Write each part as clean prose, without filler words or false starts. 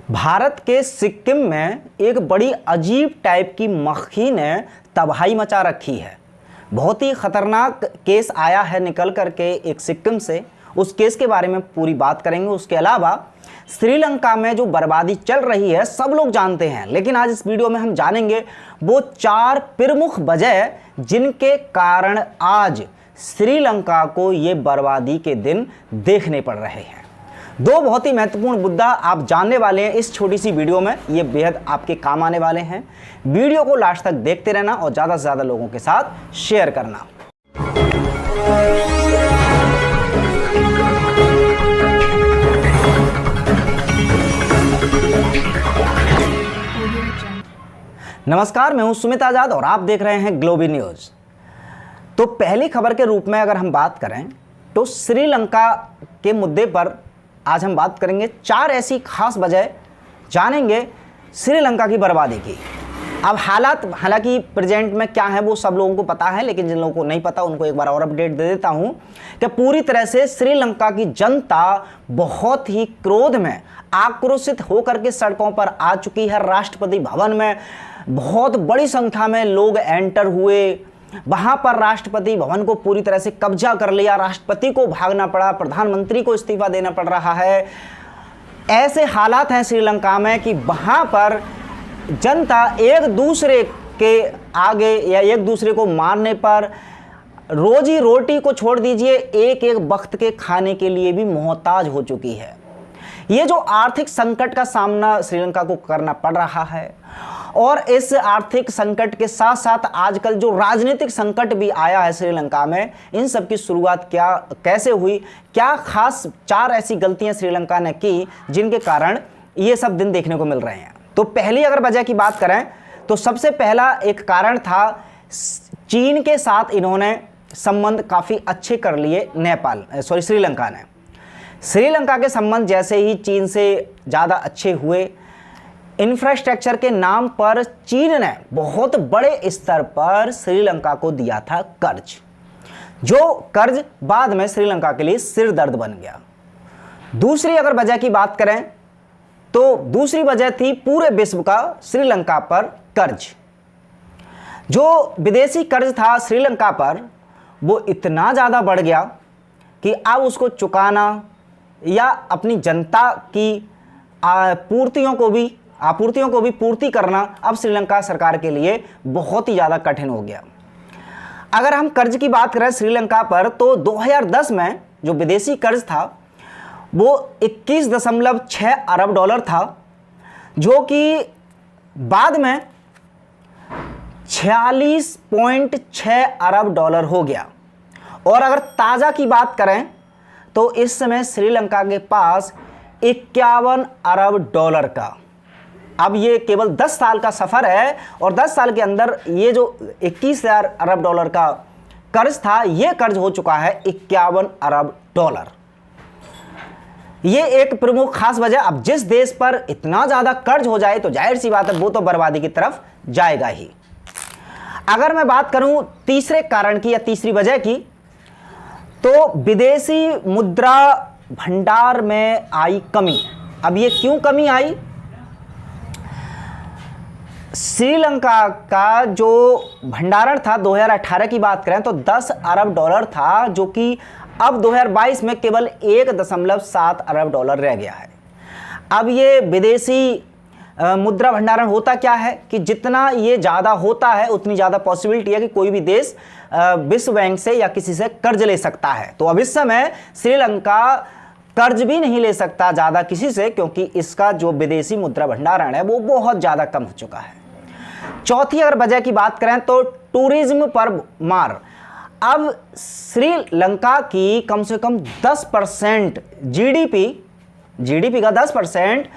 भारत के सिक्किम में एक बड़ी अजीब टाइप की मक्खी ने तबाही मचा रखी है। बहुत ही खतरनाक केस आया है निकल करके एक सिक्किम से। उस केस के बारे में पूरी बात करेंगे। उसके अलावा श्रीलंका में जो बर्बादी चल रही है सब लोग जानते हैं, लेकिन आज इस वीडियो में हम जानेंगे वो 4 प्रमुख वजह जिनके कारण आज श्रीलंका को ये बर्बादी के दिन देखने पड़ रहे हैं। 2 बहुत ही महत्वपूर्ण मुद्दा आप जानने वाले हैं इस छोटी सी वीडियो में। ये बेहद आपके काम आने वाले हैं। वीडियो को लास्ट तक देखते रहना और ज़्यादा से ज़्यादा लोगों के साथ शेयर करना। नमस्कार, मैं हूं सुमित आजाद और आप देख रहे हैं ग्लोबी न्यूज़। तो पहली खबर के रूप में अगर हम बात करें तो श्रीलंका के मुद्दे पर आज हम बात करेंगे। 4 ऐसी खास वजह जानेंगे श्रीलंका की बर्बादी की। अब हालात हालांकि प्रेजेंट में क्या है वो सब लोगों को पता है, लेकिन जिन लोगों को नहीं पता उनको एक बार और अपडेट दे देता हूं कि पूरी तरह से श्रीलंका की जनता बहुत ही क्रोध में आक्रोशित होकर के सड़कों पर आ चुकी है। राष्ट्रपति भवन में बहुत बड़ी संख्या में लोग एंटर हुए। वहां पर राष्ट्रपति भवन को पूरी तरह से कब्जा कर लिया। राष्ट्रपति को भागना पड़ा, प्रधानमंत्री को इस्तीफा देना पड़ रहा है। ऐसे हालात हैं श्रीलंका में कि वहां पर जनता एक दूसरे के आगे या एक दूसरे को मारने पर रोजी रोटी को छोड़ दीजिए, एक एक वक्त के खाने के लिए भी मोहताज हो चुकी है। ये जो आर्थिक संकट का सामना श्रीलंका को करना पड़ रहा है और इस आर्थिक संकट के साथ साथ आजकल जो राजनीतिक संकट भी आया है श्रीलंका में, इन सब की शुरुआत कैसे हुई, क्या खास 4 ऐसी गलतियां श्रीलंका ने की जिनके कारण ये सब दिन देखने को मिल रहे हैं। तो पहली अगर वजह की बात करें तो सबसे पहला एक कारण था चीन के साथ इन्होंने संबंध काफ़ी अच्छे कर लिए श्रीलंका ने। श्रीलंका के संबंध जैसे ही चीन से ज़्यादा अच्छे हुए, इंफ्रास्ट्रक्चर के नाम पर चीन ने बहुत बड़े स्तर पर श्रीलंका को दिया था कर्ज, जो कर्ज बाद में श्रीलंका के लिए सिरदर्द बन गया। दूसरी अगर वजह की बात करें तो दूसरी वजह थी पूरे विश्व का श्रीलंका पर कर्ज। जो विदेशी कर्ज था श्रीलंका पर वो इतना ज़्यादा बढ़ गया कि अब उसको चुकाना या अपनी जनता की आपूर्तियों को भी पूर्ति करना अब श्रीलंका सरकार के लिए बहुत ही ज़्यादा कठिन हो गया। अगर हम कर्ज की बात करें श्रीलंका पर तो 2010 में जो विदेशी कर्ज था वो 21.6 अरब डॉलर था, जो कि बाद में 46.6 अरब डॉलर हो गया। और अगर ताज़ा की बात करें तो इस समय श्रीलंका के पास 51 अरब डॉलर का, अब ये केवल 10 साल का सफ़र है और 10 साल के अंदर ये जो 21,000 अरब डॉलर का कर्ज था ये कर्ज हो चुका है 51 अरब डॉलर। ये एक प्रमुख खास वजह। अब जिस देश पर इतना ज़्यादा कर्ज हो जाए तो जाहिर सी बात है वो तो बर्बादी की तरफ जाएगा ही। अगर मैं बात करूं तीसरे कारण की या तीसरी वजह की तो विदेशी मुद्रा भंडार में आई कमी। अब ये क्यों कमी आई? श्रीलंका का जो भंडारण था 2018 की बात करें तो 10 अरब डॉलर था, जो कि अब 2022 में केवल 1.7 अरब डॉलर रह गया है। अब ये विदेशी मुद्रा भंडारण होता क्या है कि जितना ये ज़्यादा होता है उतनी ज़्यादा पॉसिबिलिटी है कि कोई भी देश विश्व बैंक से या किसी से कर्ज ले सकता है। तो अब इस समय श्रीलंका कर्ज भी नहीं ले सकता ज़्यादा किसी से, क्योंकि इसका जो विदेशी मुद्रा भंडारण है वो बहुत ज़्यादा कम हो चुका है। चौथी अगर वजह की बात करें तो टूरिज्म पर मार। अब श्रीलंका की कम से कम 10% जीडीपी का 10%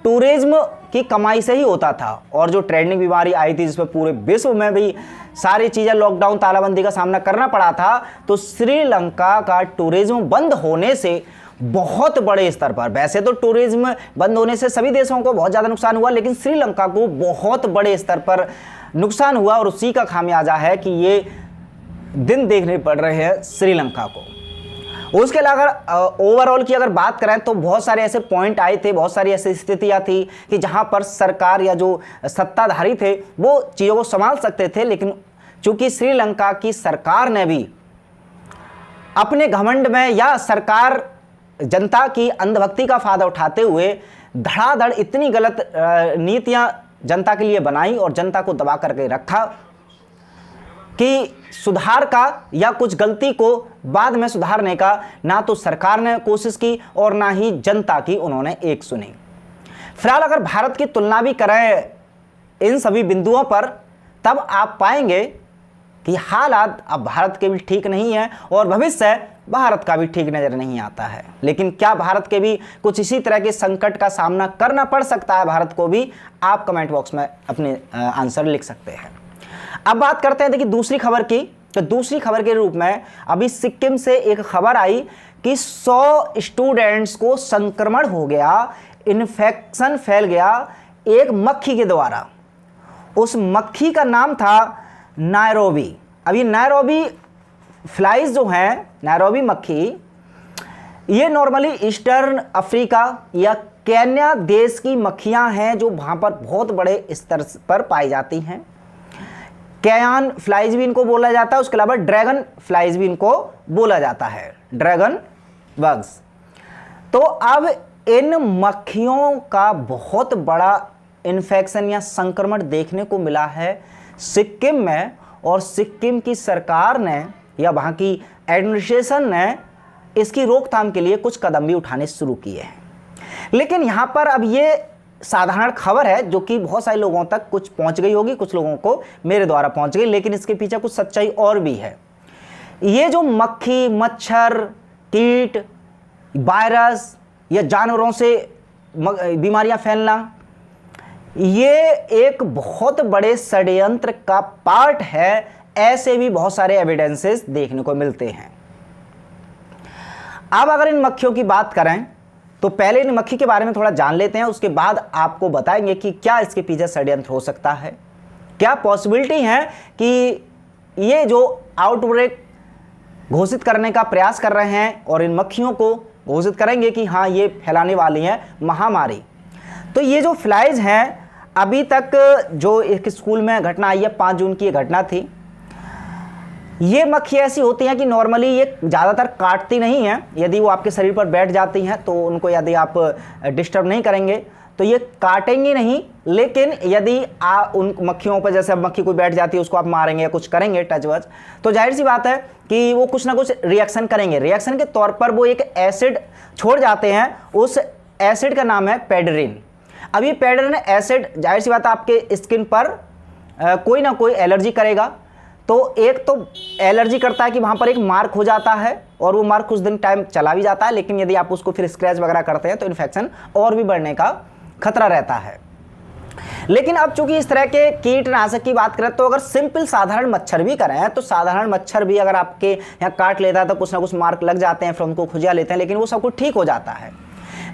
टूरिज्म की कमाई से ही होता था। और जो ट्रेंडिंग बीमारी आई थी जिसमें पूरे विश्व में भी सारी चीज़ें लॉकडाउन तालाबंदी का सामना करना पड़ा था, तो श्रीलंका का टूरिज्म बंद होने से बहुत बड़े स्तर पर, वैसे तो टूरिज्म बंद होने से सभी देशों को बहुत ज़्यादा नुकसान हुआ, लेकिन श्रीलंका को बहुत बड़े स्तर पर नुकसान हुआ और उसी का खामियाजा है कि ये दिन देखने पड़ रहे हैं श्रीलंका को। उसके अलावा अगर ओवरऑल की अगर बात करें तो बहुत सारे ऐसे पॉइंट आए थे, बहुत सारी ऐसी स्थितियां थी कि जहां पर सरकार या जो सत्ताधारी थे वो चीज़ों को संभाल सकते थे, लेकिन चूंकि श्रीलंका की सरकार ने भी अपने घमंड में या सरकार जनता की अंधभक्ति का फायदा उठाते हुए धड़ाधड़ इतनी गलत नीतियां जनता के लिए बनाई और जनता को दबा करके रखा कि सुधार का या कुछ गलती को बाद में सुधारने का ना तो सरकार ने कोशिश की और ना ही जनता की उन्होंने एक सुनी। फिलहाल अगर भारत की तुलना भी करें इन सभी बिंदुओं पर, तब आप पाएंगे कि हालात अब भारत के भी ठीक नहीं है और भविष्य भारत का भी ठीक नजर नहीं आता है। लेकिन क्या भारत के भी कुछ इसी तरह के संकट का सामना करना पड़ सकता है भारत को भी? आप कमेंट बॉक्स में अपने आंसर लिख सकते हैं। अब बात करते हैं देखिए दूसरी खबर की। तो दूसरी खबर के रूप में अभी सिक्किम से एक खबर आई कि 100 स्टूडेंट्स को संक्रमण हो गया, इन्फेक्शन फैल गया एक मक्खी के द्वारा। उस मक्खी का नाम था नायरोबी। अब ये नायरोबी फ्लाइज जो हैं, नायरोबी मक्खी, ये नॉर्मली ईस्टर्न अफ्रीका या केन्या देश की मक्खियां हैं जो वहाँ पर बहुत बड़े स्तर पर पाई जाती हैं। कैयान फ्लाइज भी इनको बोला जाता है, उसके अलावा ड्रैगन फ्लाइज भी इनको बोला जाता है, ड्रैगन बग्स। तो अब इन मक्खियों का बहुत बड़ा इन्फेक्शन या संक्रमण देखने को मिला है सिक्किम में, और सिक्किम की सरकार ने या वहाँ की एडमिनिस्ट्रेशन ने इसकी रोकथाम के लिए कुछ कदम भी उठाने शुरू किए हैं। लेकिन यहाँ पर अब ये साधारण खबर है जो कि बहुत सारे लोगों तक कुछ पहुँच गई होगी, कुछ लोगों को मेरे द्वारा पहुँच गई, लेकिन इसके पीछे कुछ सच्चाई और भी है। ये जो मक्खी, मच्छर, कीट, वायरस या जानवरों से बीमारियां फैलना, ये एक बहुत बड़े षड्यंत्र का पार्ट है। ऐसे भी बहुत सारे एविडेंसेस देखने को मिलते हैं। अब अगर इन मक्खियों की बात करें तो पहले इन मक्खी के बारे में थोड़ा जान लेते हैं, उसके बाद आपको बताएंगे कि क्या इसके पीछे षड्यंत्र हो सकता है, क्या पॉसिबिलिटी है कि ये जो आउटब्रेक घोषित करने का प्रयास कर रहे हैं और इन मक्खियों को घोषित करेंगे कि हाँ ये फैलाने वाली है महामारी। तो ये जो फ्लाइज हैं, अभी तक जो एक स्कूल में घटना आई है, 5 जून की ये घटना थी। ये मक्खी ऐसी होती हैं कि नॉर्मली ये ज़्यादातर काटती नहीं हैं। यदि वो आपके शरीर पर बैठ जाती हैं तो उनको यदि आप डिस्टर्ब नहीं करेंगे तो ये काटेंगी नहीं, लेकिन यदि उन मक्खियों पर, जैसे अब मक्खी कोई बैठ जाती है उसको आप मारेंगे या कुछ करेंगे टच वच, तो जाहिर सी बात है कि वो कुछ ना कुछ रिएक्शन करेंगे। रिएक्शन के तौर पर वो एक एसिड छोड़ जाते हैं, उस एसिड का नाम है पेडरिन। अब ये पेडरिन एसिड जाहिर सी बात है आपके स्किन पर कोई ना कोई एलर्जी करेगा। तो एक तो एलर्जी करता है कि वहाँ पर एक मार्क हो जाता है और वो मार्क कुछ दिन टाइम चला भी जाता है, लेकिन यदि आप उसको फिर स्क्रैच वगैरह करते हैं तो इन्फेक्शन और भी बढ़ने का खतरा रहता है। लेकिन अब चूंकि इस तरह के कीटनाशक की बात करें तो अगर सिंपल साधारण मच्छर भी करें तो साधारण मच्छर भी अगर आपके यहाँ काट लेता है तो कुछ ना कुछ मार्क लग जाते हैं, फिर उनको खुजा लेते हैं, लेकिन वो सब कुछ ठीक हो जाता है।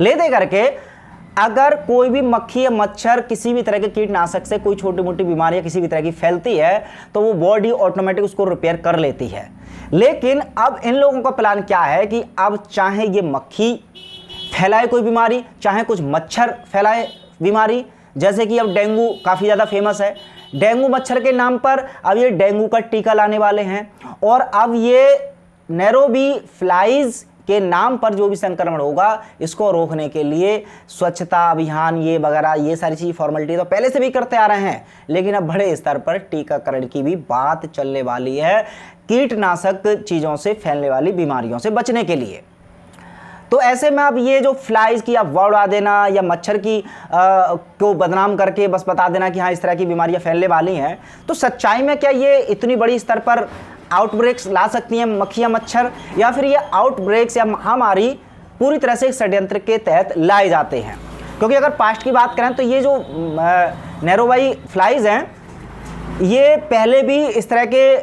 ले दे करके अगर कोई भी मक्खी या मच्छर किसी भी तरह के कीटनाशक से कोई छोटी मोटी बीमारी या किसी भी तरह की फैलती है तो वो बॉडी ऑटोमेटिक उसको रिपेयर कर लेती है। लेकिन अब इन लोगों का प्लान क्या है कि अब चाहे ये मक्खी फैलाए कोई बीमारी, चाहे कुछ मच्छर फैलाए बीमारी, जैसे कि अब डेंगू काफ़ी ज़्यादा फेमस है, डेंगू मच्छर के नाम पर अब ये डेंगू का टीका लाने वाले हैं। और अब ये नैरोबी फ्लाइज के नाम पर जो भी संक्रमण होगा इसको रोकने के लिए स्वच्छता अभियान ये वगैरह ये सारी चीज़ फॉर्मेलिटी तो पहले से भी करते आ रहे हैं, लेकिन अब बड़े स्तर पर टीकाकरण की भी बात चलने वाली है कीटनाशक चीज़ों से फैलने वाली बीमारियों से बचने के लिए। तो ऐसे में अब ये जो फ्लाइज की आप वर्ड उड़ा देना या मच्छर की को बदनाम करके बस बता देना कि हाँ इस तरह की बीमारियां फैलने वाली हैं, तो सच्चाई में क्या ये इतनी बड़ी स्तर पर आउटब्रेक्स ला सकती हैं मक्खियां मच्छर, या फिर ये आउटब्रेक्स या महामारी पूरी तरह से षड्यंत्र के तहत लाए जाते हैं? क्योंकि अगर पास्ट की बात करें तो ये जो नैरोबी फ्लाइज हैं ये पहले भी इस तरह के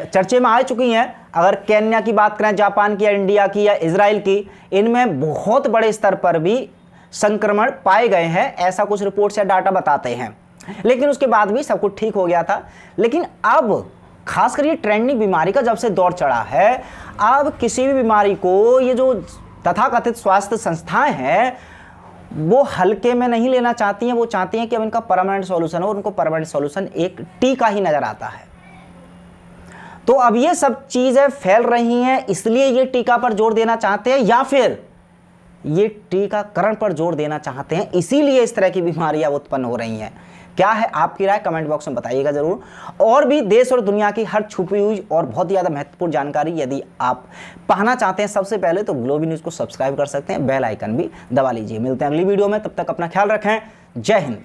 चर्चे में आ चुकी हैं। अगर केन्या की बात करें, जापान की या इंडिया की या इजराइल की, इनमें बहुत बड़े स्तर पर भी संक्रमण पाए गए हैं, ऐसा कुछ रिपोर्ट्स या डाटा बताते हैं। लेकिन उसके बाद भी सब कुछ ठीक हो गया था। लेकिन अब खासकर ये ट्रेंडिंग बीमारी का जब से दौर चढ़ा है, अब किसी भी बीमारी को ये जो तथाकथित स्वास्थ्य संस्थाएं हैं वो हल्के में नहीं लेना चाहती हैं। वो चाहती हैं कि अब इनका परमानेंट सॉल्यूशन हो, उनको परमानेंट सॉल्यूशन एक टीका ही नजर आता है। तो अब ये सब चीजें फैल रही हैं, इसलिए ये टीका पर जोर देना चाहते हैं या फिर ये टीकाकरण पर जोर देना चाहते हैं, इसीलिए इस तरह की बीमारियां उत्पन्न हो रही हैं। क्या है आपकी राय, कमेंट बॉक्स में बताइएगा जरूर। और भी देश और दुनिया की हर छुपी हुई और बहुत ज़्यादा महत्वपूर्ण जानकारी यदि आप पाना चाहते हैं सबसे पहले, तो ग्लोबी न्यूज़ को सब्सक्राइब कर सकते हैं, बेल आइकन भी दबा लीजिए। मिलते हैं अगली वीडियो में, तब तक अपना ख्याल रखें। जय हिंद।